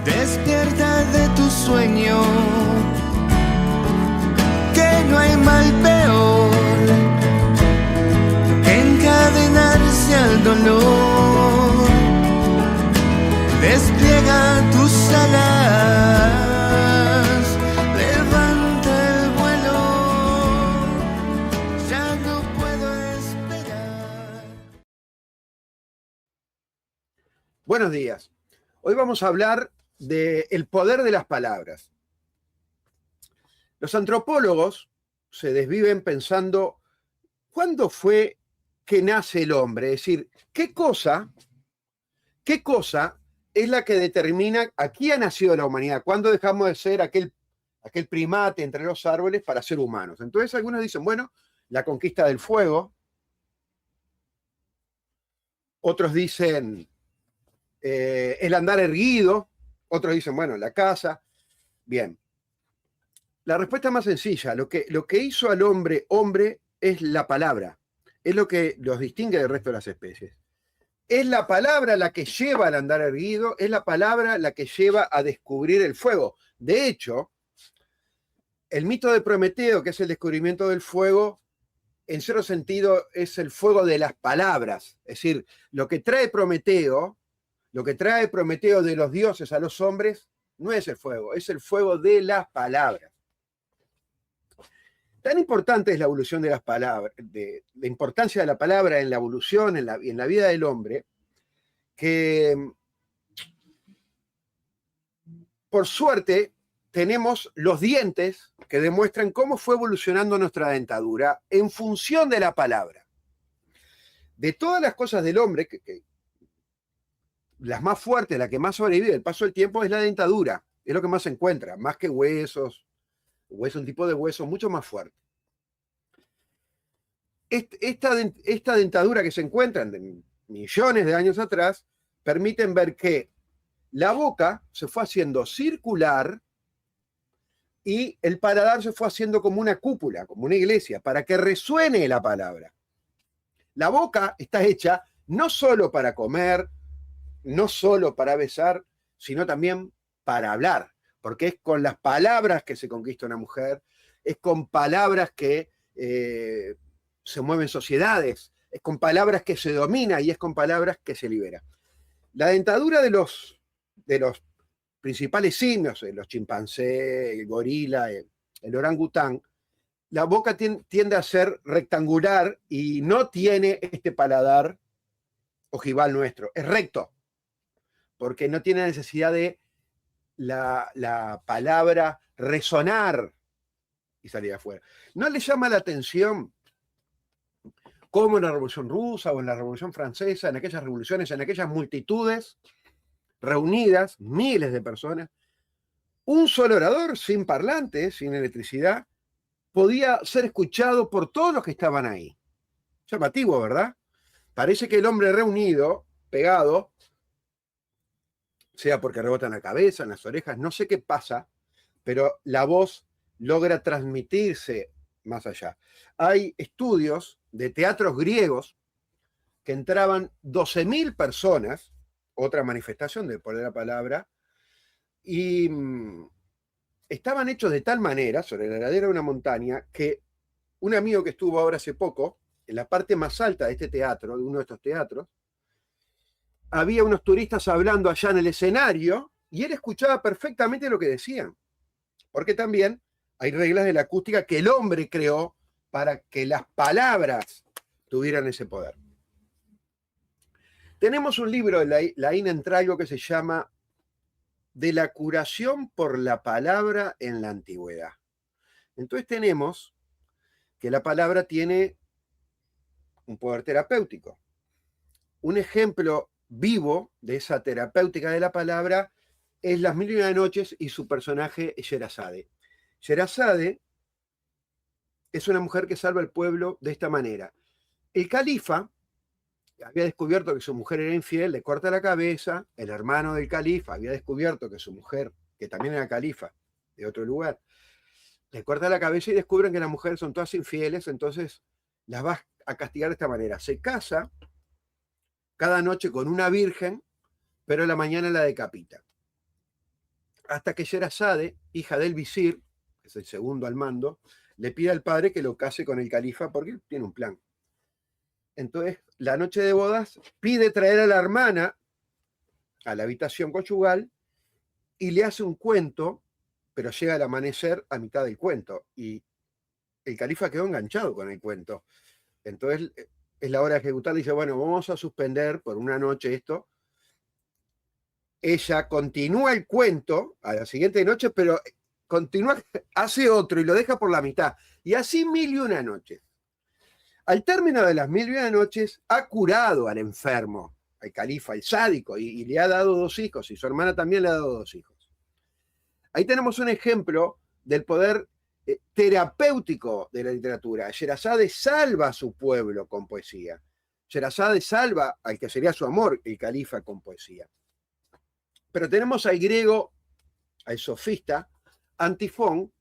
Despierta de tu sueño, que no hay mal peor que encadenarse al dolor. Despliega tus alas, levanta el vuelo, ya no puedo esperar. Buenos días. Hoy vamos a hablar del poder de las palabras. Los antropólogos se desviven pensando ¿cuándo fue que nace el hombre? Es decir, ¿qué cosa es la que determina a quién ha nacido la humanidad? ¿Cuándo dejamos de ser aquel primate entre los árboles para ser humanos? Entonces algunos dicen, bueno, la conquista del fuego. Otros dicen el andar erguido. Otros dicen, bueno, la caza. Bien. La respuesta es más sencilla. Lo que hizo al hombre es la palabra. Es lo que los distingue del resto de las especies. Es la palabra la que lleva al andar erguido, es la palabra la que lleva a descubrir el fuego. De hecho, el mito de Prometeo, que es el descubrimiento del fuego, en cierto sentido es el fuego de las palabras. Es decir, lo que trae Prometeo de los dioses a los hombres, no es el fuego de las palabras. Tan importante es la evolución de las palabras, la importancia de la palabra en la evolución, en la vida del hombre, que por suerte tenemos los dientes que demuestran cómo fue evolucionando nuestra dentadura en función de la palabra. De todas las cosas del hombre, las más fuertes, la que más sobrevive el paso del tiempo es la dentadura. Es lo que más se encuentra, más que huesos, un tipo de hueso mucho más fuerte. Esta dentadura que se encuentra de millones de años atrás permiten ver que la boca se fue haciendo circular y el paladar se fue haciendo como una cúpula, como una iglesia, para que resuene la palabra. La boca está hecha no solo para comer, no solo para besar, sino también para hablar, porque es con las palabras que se conquista una mujer, es con palabras que se mueven sociedades, es con palabras que se domina y es con palabras que se libera. La dentadura de los principales simios, los chimpancés, el gorila, el orangután, la boca tiende a ser rectangular y no tiene este paladar ojival nuestro, es recto, porque no tiene necesidad de la palabra resonar y salir afuera. ¿No le llama la atención cómo en la Revolución Rusa o en la Revolución Francesa, en aquellas revoluciones, en aquellas multitudes reunidas, miles de personas, un solo orador sin parlantes, sin electricidad, podía ser escuchado por todos los que estaban ahí? Llamativo, ¿verdad? Parece que el hombre reunido, pegado, sea porque rebota en la cabeza, en las orejas, no sé qué pasa, pero la voz logra transmitirse más allá. Hay estudios de teatros griegos que entraban 12.000 personas, otra manifestación del poder de la palabra, y estaban hechos de tal manera, sobre la ladera de una montaña, que un amigo que estuvo ahora hace poco, en la parte más alta de este teatro, de uno de estos teatros, había unos turistas hablando allá en el escenario y él escuchaba perfectamente lo que decían, porque también hay reglas de la acústica que el hombre creó para que las palabras tuvieran ese poder. Tenemos un libro de Laín Entrayo que se llama De la curación por la palabra en la antigüedad. Entonces tenemos que la palabra tiene un poder terapéutico. Un ejemplo vivo de esa terapéutica de la palabra es Las Mil y una Noches y su personaje Sherazade. Sherazade es una mujer que salva al pueblo de esta manera. El califa había descubierto que su mujer era infiel, le corta la cabeza. El hermano del califa había descubierto que su mujer, que también era califa de otro lugar, le corta la cabeza y descubren que las mujeres son todas infieles, entonces las va a castigar de esta manera. Se casa cada noche con una virgen pero a la mañana la decapita. Hasta que Sherazade, hija del visir, que es el segundo al mando, le pide al padre que lo case con el califa porque tiene un plan. Entonces, la noche de bodas, pide traer a la hermana a la habitación conyugal y le hace un cuento, pero llega al amanecer a mitad del cuento. Y el califa quedó enganchado con el cuento. Entonces, es la hora de ejecutar, dice, bueno, vamos a suspender por una noche esto. Ella continúa el cuento a la siguiente noche, pero continúa, hace otro y lo deja por la mitad. Y así 1001 noches. Al término de las 1001 noches, ha curado al enfermo, al califa, al sádico, y le ha dado 2 hijos, y su hermana también le ha dado 2 hijos. Ahí tenemos un ejemplo del poder terapéutico de la literatura. Sherazade salva a su pueblo con poesía. Sherazade salva al que sería su amor, el califa, con poesía. Pero tenemos al griego, al sofista, Antifón,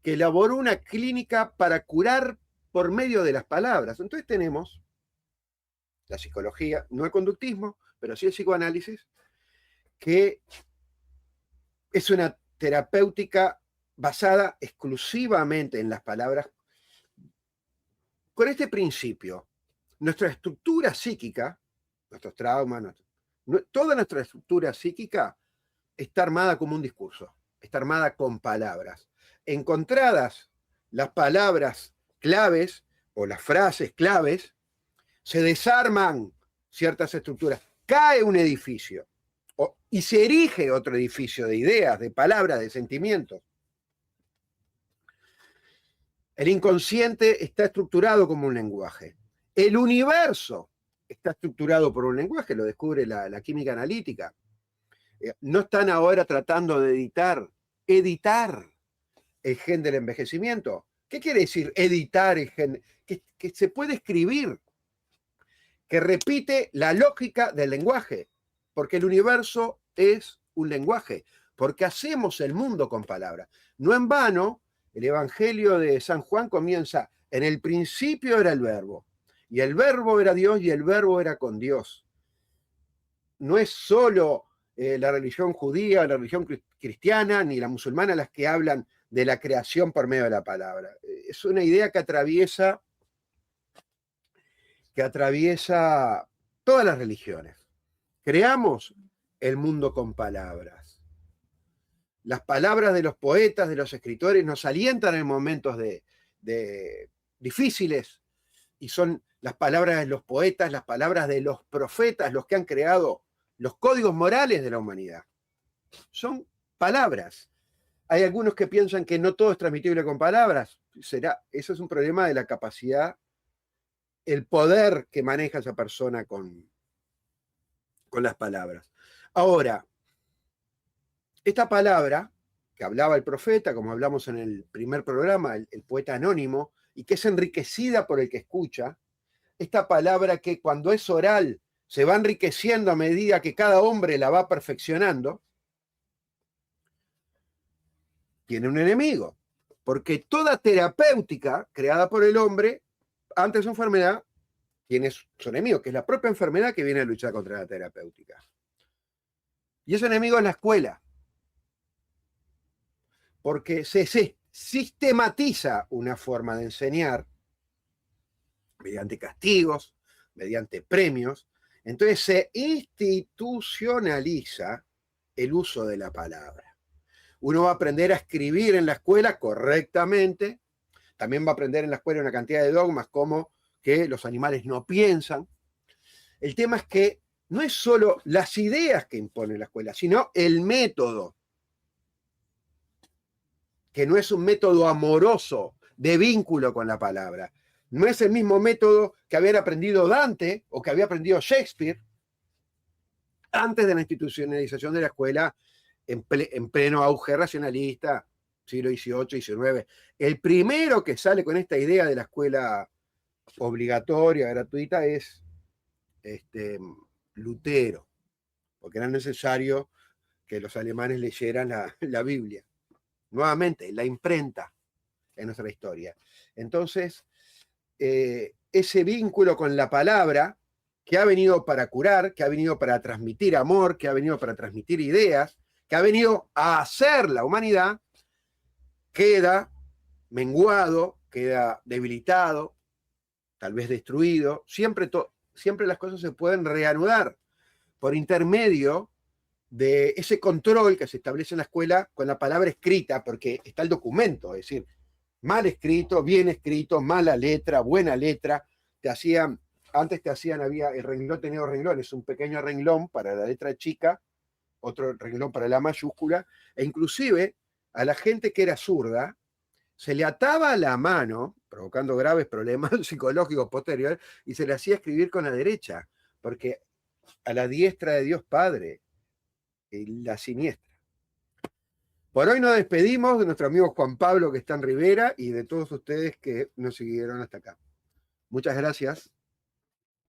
que elaboró una clínica para curar por medio de las palabras. Entonces tenemos la psicología, no el conductismo, pero sí el psicoanálisis, que es una terapéutica basada exclusivamente en las palabras, con este principio. Nuestra estructura psíquica, nuestros traumas, toda nuestra estructura psíquica está armada como un discurso, está armada con palabras. Encontradas las palabras claves o las frases claves, se desarman ciertas estructuras, cae un edificio y se erige otro edificio de ideas, de palabras, de sentimientos. El inconsciente está estructurado como un lenguaje. El universo está estructurado por un lenguaje, lo descubre la química analítica. No están ahora tratando de editar el gen del envejecimiento. ¿Qué quiere decir editar el gen? Que se puede escribir, que repite la lógica del lenguaje, porque el universo es un lenguaje, porque hacemos el mundo con palabras. No en vano, el Evangelio de San Juan comienza, en el principio era el verbo, y el verbo era Dios, y el verbo era con Dios. No es solo la religión judía, la religión cristiana, ni la musulmana las que hablan de la creación por medio de la palabra. Es una idea que atraviesa todas las religiones. Creamos el mundo con palabras. Las palabras de los poetas, de los escritores, nos alientan en momentos difíciles, y son las palabras de los poetas, las palabras de los profetas, los que han creado los códigos morales de la humanidad. Son palabras. Hay algunos que piensan que no todo es transmitible con palabras. Eso es un problema de la capacidad, el poder que maneja esa persona con las palabras. Ahora, esta palabra que hablaba el profeta, como hablamos en el primer programa, el poeta anónimo, y que es enriquecida por el que escucha, esta palabra que cuando es oral se va enriqueciendo a medida que cada hombre la va perfeccionando, tiene un enemigo, porque toda terapéutica creada por el hombre, ante su enfermedad, tiene su enemigo, que es la propia enfermedad que viene a luchar contra la terapéutica. Y ese enemigo es la escuela, porque se sistematiza una forma de enseñar mediante castigos, mediante premios. Entonces se institucionaliza el uso de la palabra. Uno va a aprender a escribir en la escuela correctamente, también va a aprender en la escuela una cantidad de dogmas como que los animales no piensan. El tema es que no es solo las ideas que impone la escuela, sino el método, que no es un método amoroso de vínculo con la palabra. No es el mismo método que había aprendido Dante o que había aprendido Shakespeare antes de la institucionalización de la escuela en pleno auge racionalista, siglo XVIII y XIX. El primero que sale con esta idea de la escuela obligatoria, gratuita, es Lutero, porque era necesario que los alemanes leyeran la Biblia. Nuevamente, la imprenta en nuestra historia. Entonces, ese vínculo con la palabra que ha venido para curar, que ha venido para transmitir amor, que ha venido para transmitir ideas, que ha venido a hacer la humanidad, queda menguado, queda debilitado, tal vez destruido. Siempre las cosas se pueden reanudar por intermedio de ese control que se establece en la escuela con la palabra escrita, porque está el documento, es decir, mal escrito, bien escrito, mala letra, buena letra. Antes había el renglón, tenía dos renglones, un pequeño renglón para la letra chica, otro renglón para la mayúscula, e inclusive a la gente que era zurda se le ataba la mano, provocando graves problemas psicológicos posteriores, y se le hacía escribir con la derecha, porque a la diestra de Dios Padre, la siniestra. Por hoy nos despedimos de nuestro amigo Juan Pablo, que está en Rivera, y de todos ustedes que nos siguieron hasta acá. Muchas gracias.